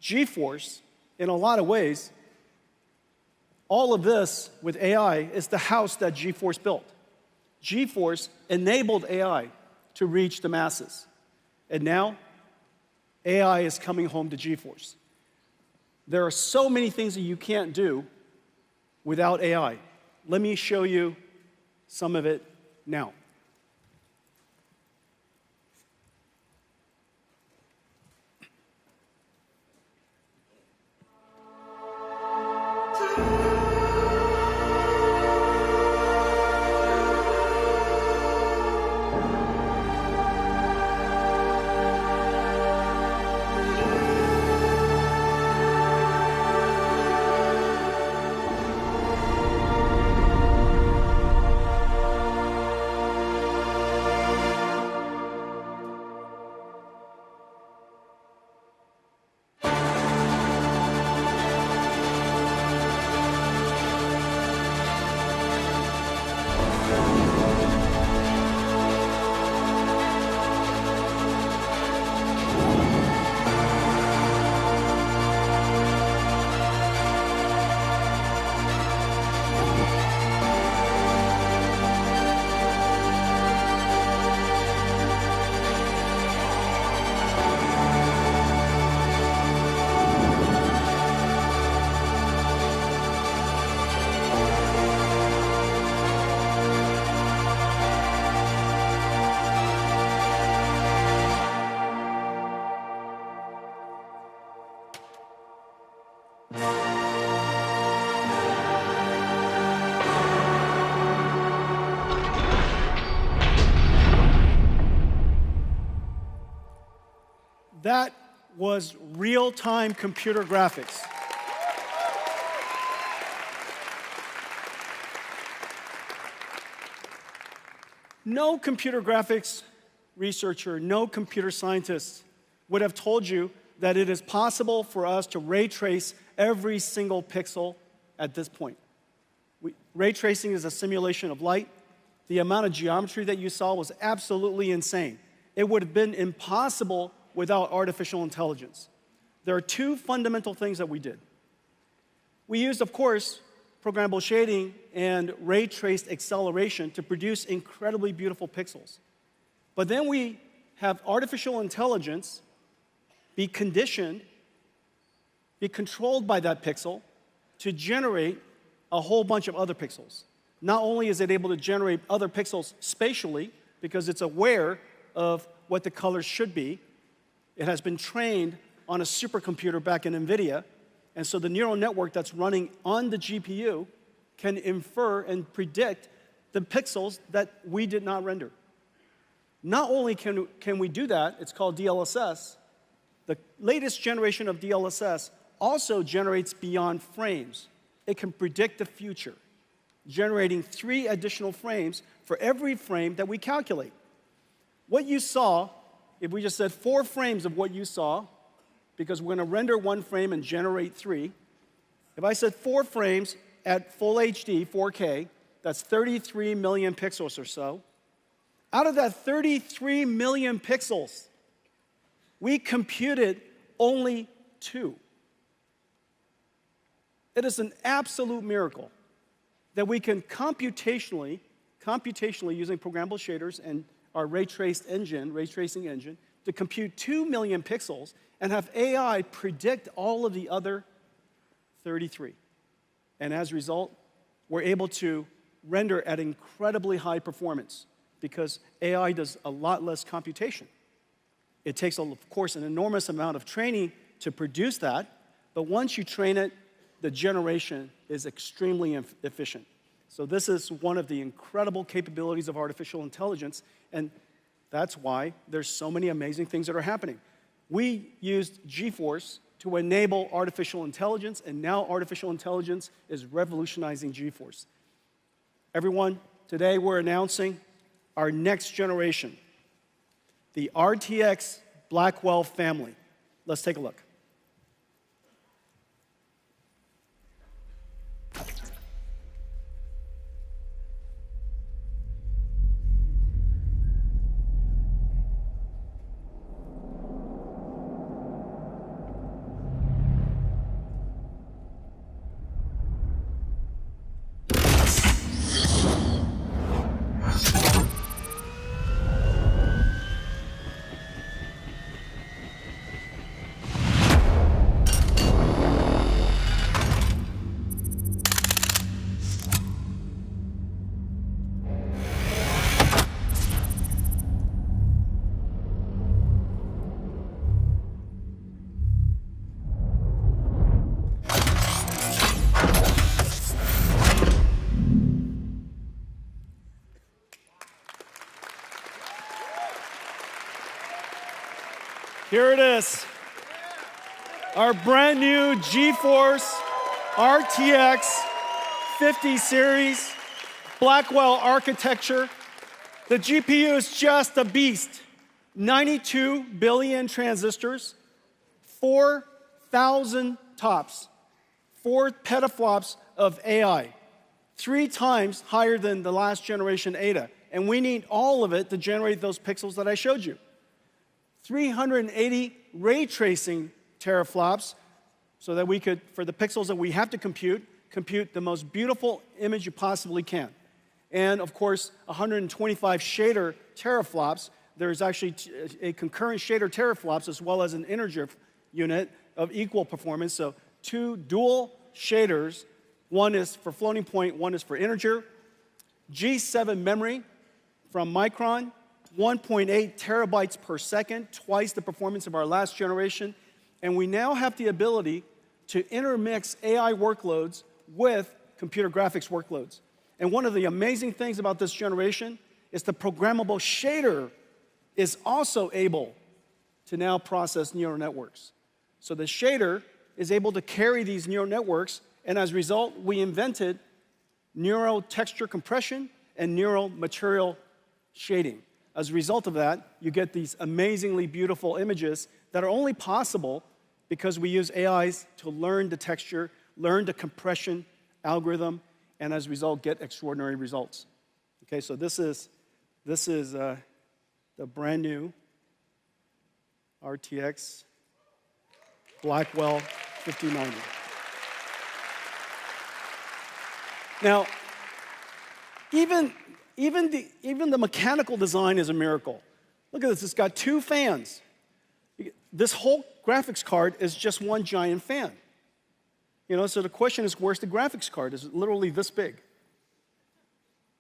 GeForce, in a lot of ways, all of this with AI is the house that GeForce built. GeForce enabled AI to reach the masses. And now, AI is coming home to GeForce. There are so many things that you can't do without AI. Let me show you some of it now. That was real-time computer graphics. No computer graphics researcher, no computer scientist would have told you that it is possible for us to ray trace every single pixel at this point. Ray tracing is a simulation of light. The amount of geometry that you saw was absolutely insane. It would have been impossible without artificial intelligence. There are two fundamental things that we did. We used, of course, programmable shading and ray traced acceleration to produce incredibly beautiful pixels. But then we have artificial intelligence be conditioned, be controlled by that pixel to generate a whole bunch of other pixels. Not only is it able to generate other pixels spatially, because it's aware of what the colors should be, it has been trained on a supercomputer back in NVIDIA, and so the neural network that's running on the GPU can infer and predict the pixels that we did not render. Not only can we do that, it's called DLSS, the latest generation of DLSS also generates beyond frames. It can predict the future, generating 3 additional frames for every frame that we calculate. What you saw, if we just said 4 frames of what you saw, because we're going to render 1 frame and generate 3, if I said 4 frames at full HD, 4K, that's 33 million pixels or so. Out of that 33 million pixels, we computed only 2. It is an absolute miracle that we can computationally using programmable shaders and our ray tracing engine, to compute 2 million pixels and have AI predict all of the other 33. And as a result, we're able to render at incredibly high performance because AI does a lot less computation. It takes, of course, an enormous amount of training to produce that, but once you train it, the generation is extremely efficient. So this is one of the incredible capabilities of artificial intelligence, and that's why there's so many amazing things that are happening. We used GeForce to enable artificial intelligence, and now artificial intelligence is revolutionizing GeForce. Everyone, today we're announcing our next generation, the RTX Blackwell family. Let's take a look. Here it is. Our brand new GeForce RTX 50 series, Blackwell architecture. The GPU is just a beast. 92 billion transistors, 4,000 TOPS, 4 petaflops of AI, 3 times higher than the last generation Ada. And we need all of it to generate those pixels that I showed you. 380 ray tracing teraflops so that we could, for the pixels that we have to compute the most beautiful image you possibly can. And of course, 125 shader teraflops. There's actually a concurrent shader teraflops as well as an integer unit of equal performance. So 2 dual shaders. One is for floating point, one is for integer. G7 memory from Micron, 1.8 terabytes per second, twice the performance of our last generation. And we now have the ability to intermix AI workloads with computer graphics workloads. And one of the amazing things about this generation is the programmable shader is also able to now process neural networks. So the shader is able to carry these neural networks, and as a result, we invented neural texture compression and neural material shading. As a result of that, you get these amazingly beautiful images that are only possible because we use AIs to learn the texture, learn the compression algorithm, and as a result, get extraordinary results. Okay, so this is the brand new RTX Blackwell 5090. Now, even the mechanical design is a miracle. Look at this, it's got 2 fans. This whole graphics card is just one giant fan. You know, so the question is, where's the graphics card? It's literally this big.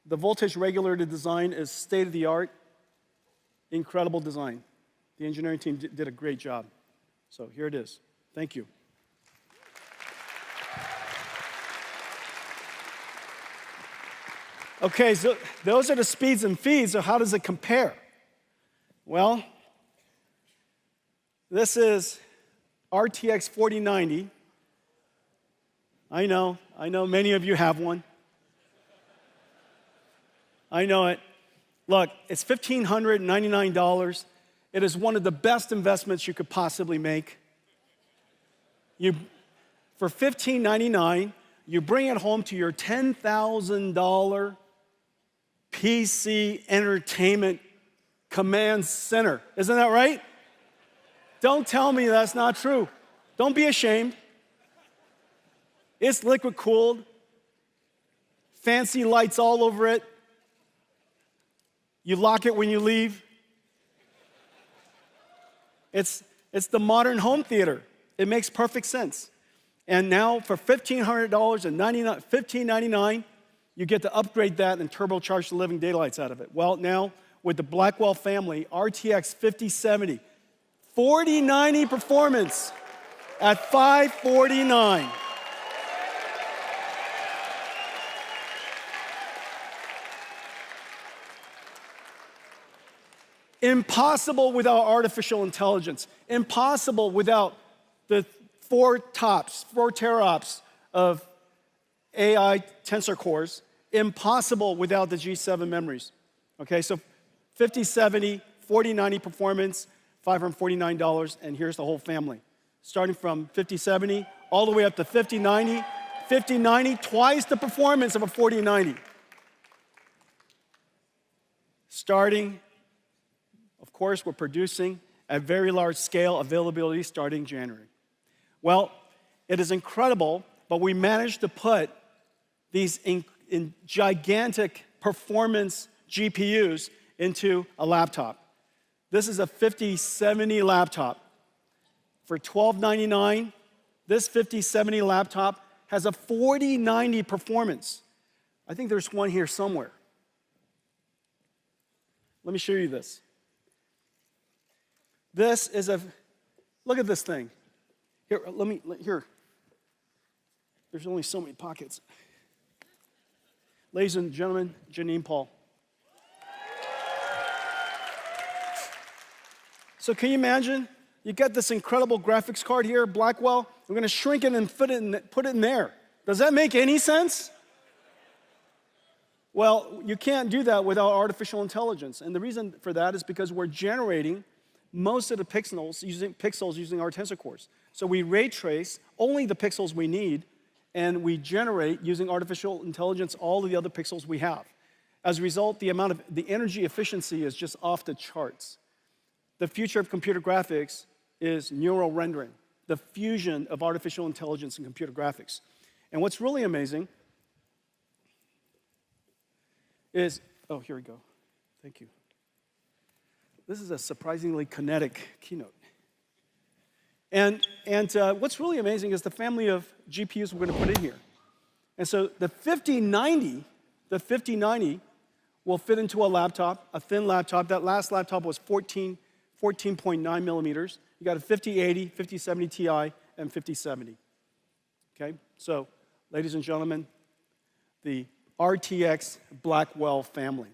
The voltage regulator design is state-of-the-art, incredible design. The engineering team did a great job. So here it is. Thank you. Okay, so those are the speeds and feeds, so how does it compare? Well, this is RTX 4090. I know many of you have one. I know it. Look, it's $1,599. It is one of the best investments you could possibly make. For $1,599, you bring it home to your $10,000 PC entertainment command center. Isn't that right? Don't tell me that's not true. Don't be ashamed. It's liquid cooled, fancy lights all over it. You lock it when you leave. It's the modern home theater. It makes perfect sense. And now for $1,599, you get to upgrade that and turbocharge the living daylights out of it. Well, now with the Blackwell family, RTX 5070, 4090 performance at $549. Impossible without artificial intelligence. Impossible without the 4 teraops of AI tensor cores. Impossible without the G7 memories. Okay, so 5070, 4090 performance, $549, and here's the whole family. Starting from 5070 all the way up to 5090. 5090, twice the performance of a 4090. Starting, of course, we're producing at very large scale availability starting January. Well, it is incredible, but we managed to put these in gigantic performance GPUs into a laptop. This is a 5070 laptop. For $1,299, this 5070 laptop has a 4090 performance. I think there's one here somewhere. Let me show you this. This is look at this thing. Here. There's only so many pockets. Ladies and gentlemen, Janine Paul. So can you imagine you get this incredible graphics card here, Blackwell. We're going to shrink it and put it in there. Does that make any sense? Well, you can't do that without artificial intelligence. And the reason for that is because we're generating most of the pixels using our tensor cores. So we ray trace only the pixels we need, and we generate, using artificial intelligence, all of the other pixels we have. As a result, the energy efficiency is just off the charts. The future of computer graphics is neural rendering, the fusion of artificial intelligence and computer graphics. And what's really amazing is, oh, here we go. Thank you. This is a surprisingly kinetic keynote. And what's really amazing is the family of GPUs we're going to put in here. And so the 5090 will fit into a laptop, a thin laptop. That last laptop was 14.9 millimeters. You got a 5080, 5070 Ti, and 5070. Okay? So, ladies and gentlemen, the RTX Blackwell family.